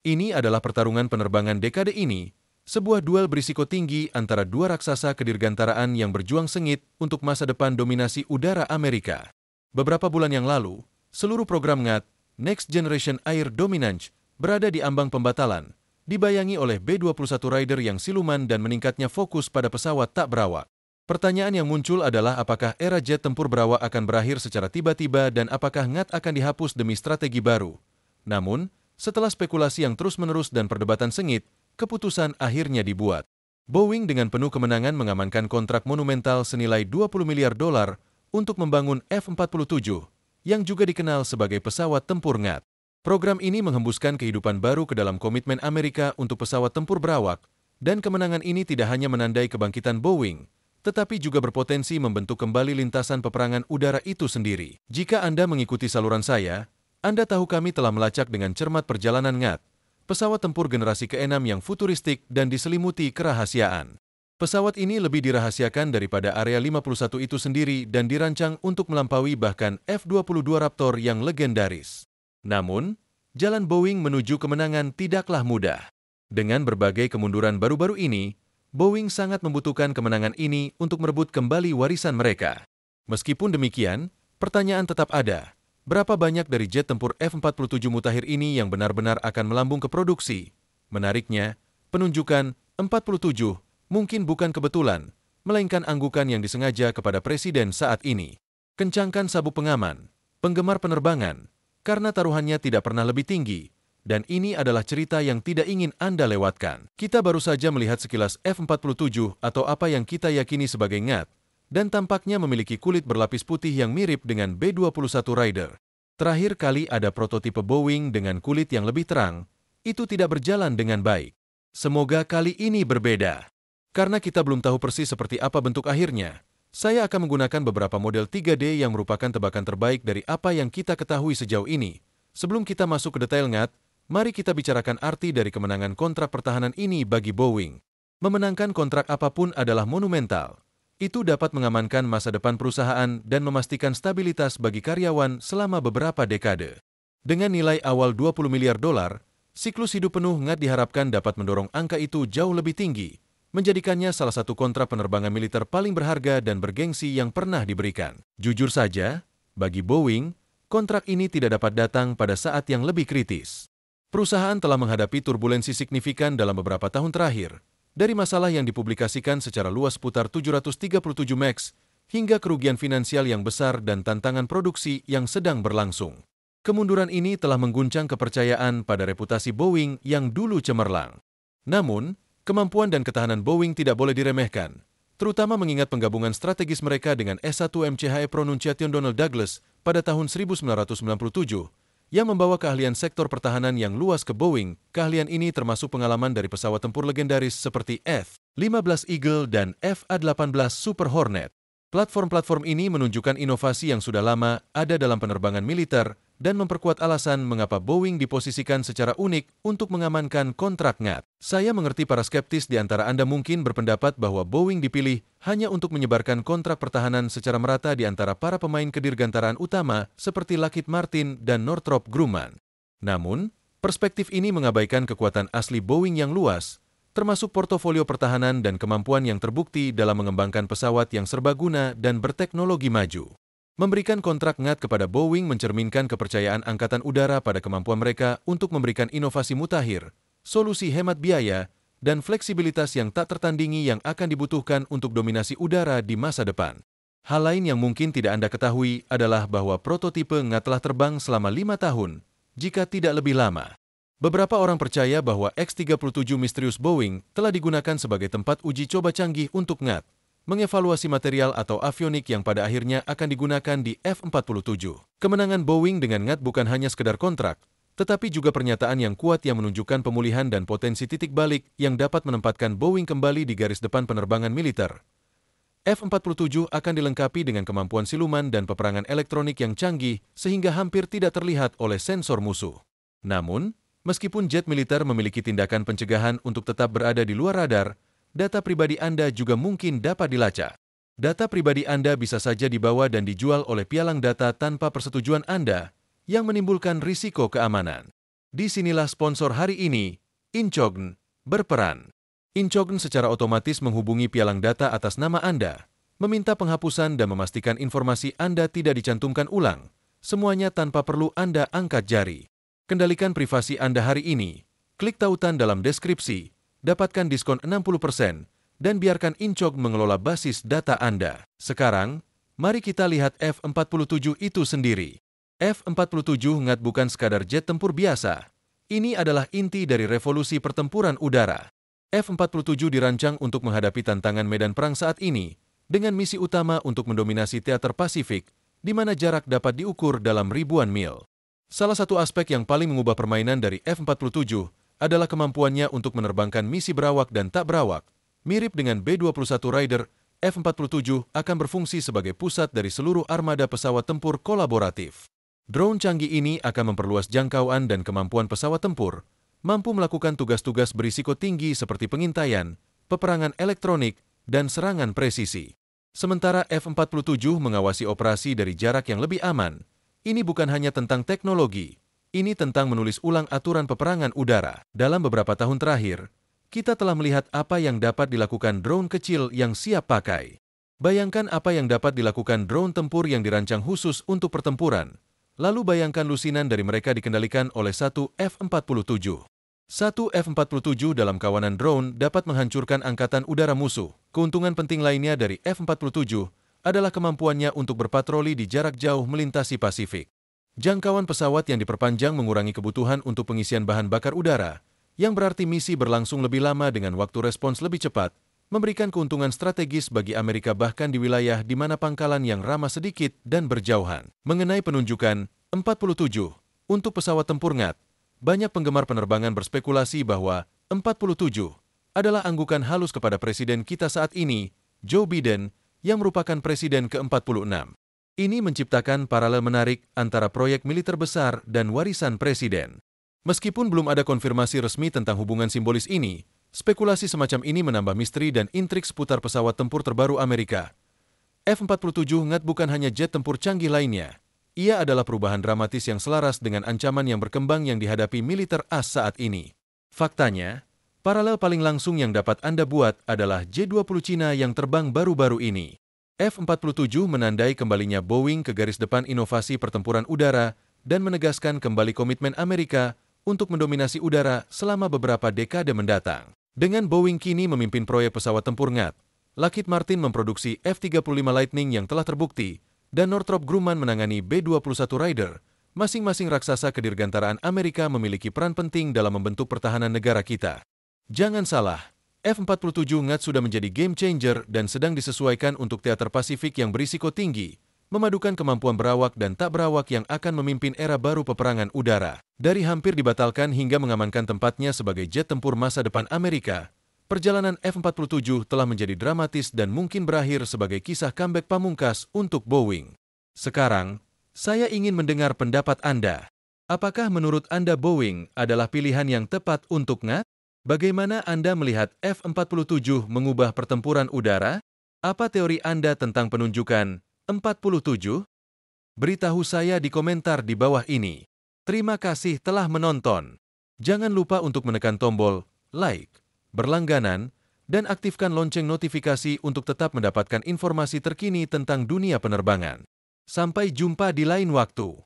Ini adalah pertarungan penerbangan dekade ini, sebuah duel berisiko tinggi antara dua raksasa kedirgantaraan yang berjuang sengit untuk masa depan dominasi udara Amerika. Beberapa bulan yang lalu, seluruh program NGAT, Next Generation Air Dominance, berada di ambang pembatalan, dibayangi oleh B-21 Raider yang siluman dan meningkatnya fokus pada pesawat tak berawak. Pertanyaan yang muncul adalah apakah era jet tempur berawak akan berakhir secara tiba-tiba dan apakah NGAT akan dihapus demi strategi baru. Namun, setelah spekulasi yang terus-menerus dan perdebatan sengit, keputusan akhirnya dibuat. Boeing dengan penuh kemenangan mengamankan kontrak monumental senilai $20 miliar untuk membangun F-47, yang juga dikenal sebagai pesawat tempur NGAT. Program ini menghembuskan kehidupan baru ke dalam komitmen Amerika untuk pesawat tempur berawak, dan kemenangan ini tidak hanya menandai kebangkitan Boeing, tetapi juga berpotensi membentuk kembali lintasan peperangan udara itu sendiri. Jika Anda mengikuti saluran saya, Anda tahu kami telah melacak dengan cermat perjalanan NGAT, pesawat tempur generasi ke-6 yang futuristik dan diselimuti kerahasiaan. Pesawat ini lebih dirahasiakan daripada Area 51 itu sendiri dan dirancang untuk melampaui bahkan F-22 Raptor yang legendaris. Namun, jalan Boeing menuju kemenangan tidaklah mudah. Dengan berbagai kemunduran baru-baru ini, Boeing sangat membutuhkan kemenangan ini untuk merebut kembali warisan mereka. Meskipun demikian, pertanyaan tetap ada. Berapa banyak dari jet tempur F-47 mutakhir ini yang benar-benar akan melambung ke produksi? Menariknya, penunjukan 47 mungkin bukan kebetulan, melainkan anggukan yang disengaja kepada Presiden saat ini. Kencangkan sabuk pengaman, penggemar penerbangan, karena taruhannya tidak pernah lebih tinggi, dan ini adalah cerita yang tidak ingin Anda lewatkan. Kita baru saja melihat sekilas F-47 atau apa yang kita yakini sebagai NGAT, dan tampaknya memiliki kulit berlapis putih yang mirip dengan B-21 Raider. Terakhir kali ada prototipe Boeing dengan kulit yang lebih terang, itu tidak berjalan dengan baik. Semoga kali ini berbeda. Karena kita belum tahu persis seperti apa bentuk akhirnya, saya akan menggunakan beberapa model 3D yang merupakan tebakan terbaik dari apa yang kita ketahui sejauh ini. Sebelum kita masuk ke detail NGAT, mari kita bicarakan arti dari kemenangan kontrak pertahanan ini bagi Boeing. Memenangkan kontrak apapun adalah monumental. Itu dapat mengamankan masa depan perusahaan dan memastikan stabilitas bagi karyawan selama beberapa dekade. Dengan nilai awal $20 miliar, siklus hidup penuh NGAT diharapkan dapat mendorong angka itu jauh lebih tinggi, menjadikannya salah satu kontrak penerbangan militer paling berharga dan bergengsi yang pernah diberikan. Jujur saja, bagi Boeing, kontrak ini tidak dapat datang pada saat yang lebih kritis. Perusahaan telah menghadapi turbulensi signifikan dalam beberapa tahun terakhir, dari masalah yang dipublikasikan secara luas seputar 737 MAX, hingga kerugian finansial yang besar dan tantangan produksi yang sedang berlangsung. Kemunduran ini telah mengguncang kepercayaan pada reputasi Boeing yang dulu cemerlang. Namun, kemampuan dan ketahanan Boeing tidak boleh diremehkan, terutama mengingat penggabungan strategis mereka dengan S-1 MCHE Pronunciation Donald Douglas pada tahun 1997, yang membawa keahlian sektor pertahanan yang luas ke Boeing. Keahlian ini termasuk pengalaman dari pesawat tempur legendaris seperti F-15 Eagle dan F-A-18 Super Hornet. Platform-platform ini menunjukkan inovasi yang sudah lama ada dalam penerbangan militer dan memperkuat alasan mengapa Boeing diposisikan secara unik untuk mengamankan kontrak NGAT. Saya mengerti para skeptis di antara Anda mungkin berpendapat bahwa Boeing dipilih hanya untuk menyebarkan kontrak pertahanan secara merata di antara para pemain kedirgantaraan utama seperti Lockheed Martin dan Northrop Grumman. Namun, perspektif ini mengabaikan kekuatan asli Boeing yang luas, termasuk portofolio pertahanan dan kemampuan yang terbukti dalam mengembangkan pesawat yang serbaguna dan berteknologi maju. Memberikan kontrak NGAT kepada Boeing mencerminkan kepercayaan Angkatan Udara pada kemampuan mereka untuk memberikan inovasi mutakhir, solusi hemat biaya, dan fleksibilitas yang tak tertandingi yang akan dibutuhkan untuk dominasi udara di masa depan. Hal lain yang mungkin tidak Anda ketahui adalah bahwa prototipe NGAT telah terbang selama 5 tahun, jika tidak lebih lama. Beberapa orang percaya bahwa X-37 misterius Boeing telah digunakan sebagai tempat uji coba canggih untuk NGAT, mengevaluasi material atau avionik yang pada akhirnya akan digunakan di F-47. Kemenangan Boeing dengan NGAT bukan hanya sekedar kontrak, tetapi juga pernyataan yang kuat yang menunjukkan pemulihan dan potensi titik balik yang dapat menempatkan Boeing kembali di garis depan penerbangan militer. F-47 akan dilengkapi dengan kemampuan siluman dan peperangan elektronik yang canggih sehingga hampir tidak terlihat oleh sensor musuh. Namun, meskipun jet militer memiliki tindakan pencegahan untuk tetap berada di luar radar, data pribadi Anda juga mungkin dapat dilacak. Data pribadi Anda bisa saja dibawa dan dijual oleh pialang data tanpa persetujuan Anda, yang menimbulkan risiko keamanan. Disinilah sponsor hari ini, Incheon, berperan. Incheon secara otomatis menghubungi pialang data atas nama Anda, meminta penghapusan dan memastikan informasi Anda tidak dicantumkan ulang, semuanya tanpa perlu Anda angkat jari. Kendalikan privasi Anda hari ini. Klik tautan dalam deskripsi, dapatkan diskon 60%, dan biarkan Incheon mengelola basis data Anda. Sekarang, mari kita lihat F-47 itu sendiri. F-47 ngat bukan sekadar jet tempur biasa. Ini adalah inti dari revolusi pertempuran udara. F-47 dirancang untuk menghadapi tantangan medan perang saat ini, dengan misi utama untuk mendominasi teater Pasifik, di mana jarak dapat diukur dalam ribuan mil. Salah satu aspek yang paling mengubah permainan dari F-47 adalah kemampuannya untuk menerbangkan misi berawak dan tak berawak. Mirip dengan B-21 Raider, F-47 akan berfungsi sebagai pusat dari seluruh armada pesawat tempur kolaboratif. Drone canggih ini akan memperluas jangkauan dan kemampuan pesawat tempur, mampu melakukan tugas-tugas berisiko tinggi seperti pengintaian, peperangan elektronik, dan serangan presisi. Sementara F-47 mengawasi operasi dari jarak yang lebih aman. Ini bukan hanya tentang teknologi, ini tentang menulis ulang aturan peperangan udara. Dalam beberapa tahun terakhir, kita telah melihat apa yang dapat dilakukan drone kecil yang siap pakai. Bayangkan apa yang dapat dilakukan drone tempur yang dirancang khusus untuk pertempuran. Lalu bayangkan lusinan dari mereka dikendalikan oleh satu F-47. Satu F-47 dalam kawanan drone dapat menghancurkan angkatan udara musuh. Keuntungan penting lainnya dari F-47 adalah kemampuannya untuk berpatroli di jarak jauh melintasi Pasifik. Jangkauan pesawat yang diperpanjang mengurangi kebutuhan untuk pengisian bahan bakar udara, yang berarti misi berlangsung lebih lama dengan waktu respons lebih cepat, memberikan keuntungan strategis bagi Amerika bahkan di wilayah di mana pangkalan yang ramah sedikit dan berjauhan. Mengenai penunjukan 47 untuk pesawat tempur ngat, banyak penggemar penerbangan berspekulasi bahwa 47 adalah anggukan halus kepada presiden kita saat ini, Joe Biden, yang merupakan presiden ke-46. Ini menciptakan paralel menarik antara proyek militer besar dan warisan presiden. Meskipun belum ada konfirmasi resmi tentang hubungan simbolis ini, spekulasi semacam ini menambah misteri dan intrik seputar pesawat tempur terbaru Amerika. F-47 ngat bukan hanya jet tempur canggih lainnya. Ia adalah perubahan dramatis yang selaras dengan ancaman yang berkembang yang dihadapi militer AS saat ini. Faktanya, paralel paling langsung yang dapat Anda buat adalah J-20 Cina yang terbang baru-baru ini. F-47 menandai kembalinya Boeing ke garis depan inovasi pertempuran udara dan menegaskan kembali komitmen Amerika untuk mendominasi udara selama beberapa dekade mendatang. Dengan Boeing kini memimpin proyek pesawat tempur ngat, Lockheed Martin memproduksi F-35 Lightning yang telah terbukti, dan Northrop Grumman menangani B-21 Raider, masing-masing raksasa kedirgantaraan Amerika memiliki peran penting dalam membentuk pertahanan negara kita. Jangan salah, F-47 ngat sudah menjadi game changer dan sedang disesuaikan untuk teater Pasifik yang berisiko tinggi, memadukan kemampuan berawak dan tak berawak yang akan memimpin era baru peperangan udara. Dari hampir dibatalkan hingga mengamankan tempatnya sebagai jet tempur masa depan Amerika, perjalanan F-47 telah menjadi dramatis dan mungkin berakhir sebagai kisah comeback pamungkas untuk Boeing. Sekarang, saya ingin mendengar pendapat Anda. Apakah menurut Anda Boeing adalah pilihan yang tepat untuk ngat? Bagaimana Anda melihat F-47 mengubah pertempuran udara? Apa teori Anda tentang penunjukan 47? Beritahu saya di komentar di bawah ini. Terima kasih telah menonton. Jangan lupa untuk menekan tombol like, berlangganan, dan aktifkan lonceng notifikasi untuk tetap mendapatkan informasi terkini tentang dunia penerbangan. Sampai jumpa di lain waktu.